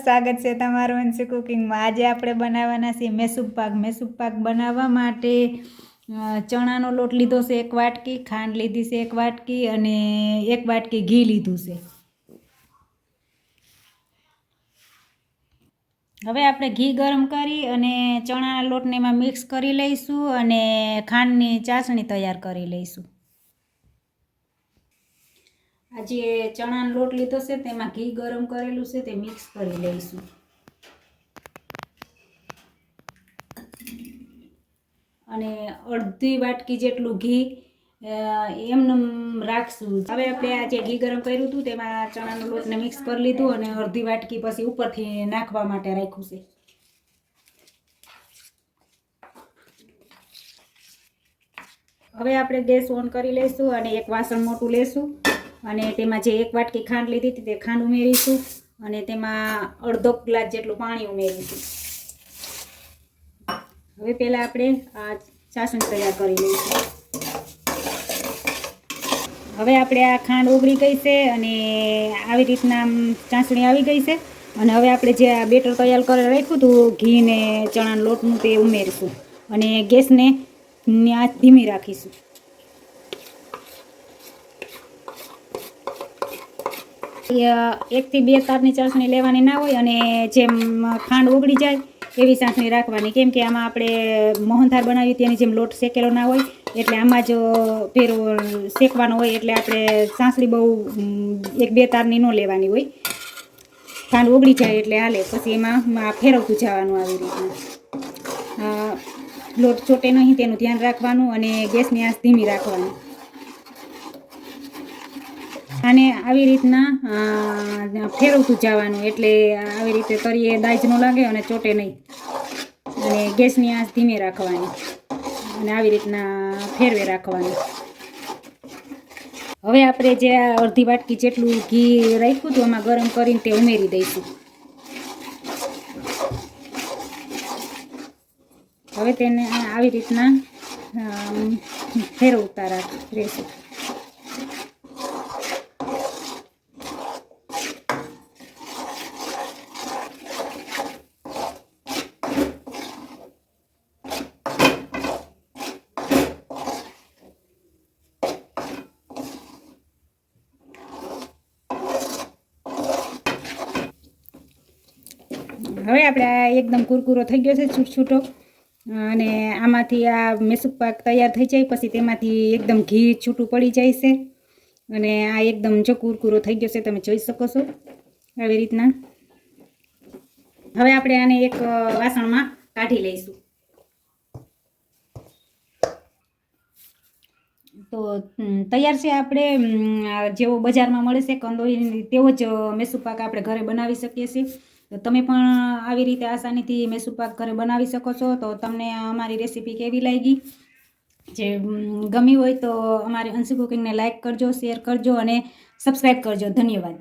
સ્વાગત છે તમારું અંશુ કુકિંગમાં। આજે આપણે બનાવવાના છે મેસૂબ પાક। મેસૂબ પાક બનાવવા માટે ચણાનો લોટ લીધો છે 1 વાટકી, ખાંડ લીધી છે 1 વાટકી અને 1 વાટકી ઘી લીધું છે। હવે આપણે ઘી ગરમ કરી અને ચણાના લોટને એમાં મિક્સ કરી લઈશું અને ખાંડની ચાસણી તૈયાર કરી લઈશું। આજે ચણાનો લોટ લીધો છે તેમાં ઘી ગરમ કરેલું છે તે મિક્સ કરી લઈશું અને અડધી વાટકી જેટલું ઘી એમને રાખશું। હવે આપણે આજે ઘી ગરમ કર્યું હતું તેમાં ચણાનો લોટને મિક્સ કરી લીધું અને અડધી વાટકી પછી ઉપરથી નાખવા માટે રાખ્યું છે। હવે આપણે ગેસ ઓન કરી લઈશું અને એક વાસણ મોટું લેશું અને તેમાં જે 1 વાટકી ખાંડ લીધી હતી તે ખાંડ ઉમેરીશું અને તેમાં અડધો ગ્લાસ જેટલું પાણી ઉમેરીશું। હવે પહેલાં આપણે આ ચાસણી તૈયાર કરી લઈશું। હવે આપણે આ ખાંડ ઓગળી ગઈ છે અને આવી રીતના ચાસણી આવી ગઈ છે અને હવે આપણે જે આ બેટર તૈયાર કરી રાખ્યું હતું ઘી ને ચણાના લોટનું તે ઉમેરીશું અને ગેસને ધીમી રાખીશું। 1 થી 2 તારની ચાસણી લેવાની ના હોય અને જેમ ખાંડ ઓગળી જાય એવી ચાસણી રાખવાની, કેમ કે આમાં આપણે મોહનથાળ બનાવી તેની જેમ લોટ શેકેલો ના હોય એટલે આમાં જ ફેરો શેકવાનો હોય એટલે આપણે ચાસણી બહુ 1-2 તારની ન લેવાની હોય। ખાંડ ઓગળી જાય એટલે હાલે, પછી એમાં ફેરવતું જવાનું આવી રીતના। લોટ ચોટે નહીં તેનું ધ્યાન રાખવાનું અને ગેસની આંચ ધીમી રાખવાની। અને આવી રીતના ફેરવતું જવાનું એટલે આવી રીતે તળિયે દાજ ન લાગે અને ચોટે નહીં અને ગેસની આંચ ધીમે રાખવાની અને આવી રીતના ફેરવે રાખવાની। હવે આપણે જે અડધી વાટકી જેટલું ઘી રાખ્યું હતું એમાં ગરમ કરીને તે ઉમેરી દઈશું। હવે તેને આવી રીતના ફેરવતા રહેશું। હવે આપણે આ એકદમ કુરકુરો થઈ ગયો છે છૂટો અને આમાંથી આ મેસૂબ પાક તૈયાર થઈ જાય પછી તેમાંથી એકદમ ઘી છૂટું પડી જાય છે અને આ એકદમ જો કુરકુરો થઈ ગયો છે, તમે જોઈ શકો છો આવી રીતના। હવે આપણે આને એક વાસણમાં કાઢી લઈશું। તો તૈયાર છે આપણે જેવો બજારમાં મળે છે કંદોઈ તેવો જ મેસૂબ પાક આપણે ઘરે બનાવી શકીએ છીએ। તો તમે પણ આવી રીતે આસાનીથી મેસૂબ પાક ઘરે બનાવી શકો છો। તો તમને અમારી રેસીપી કેવી લાગી? જે ગમી હોય તો અમારી અંશુ કુકિંગને લાઇક કરજો, શેર કરજો અને સબસ્ક્રાઈબ કરજો। ધન્યવાદ।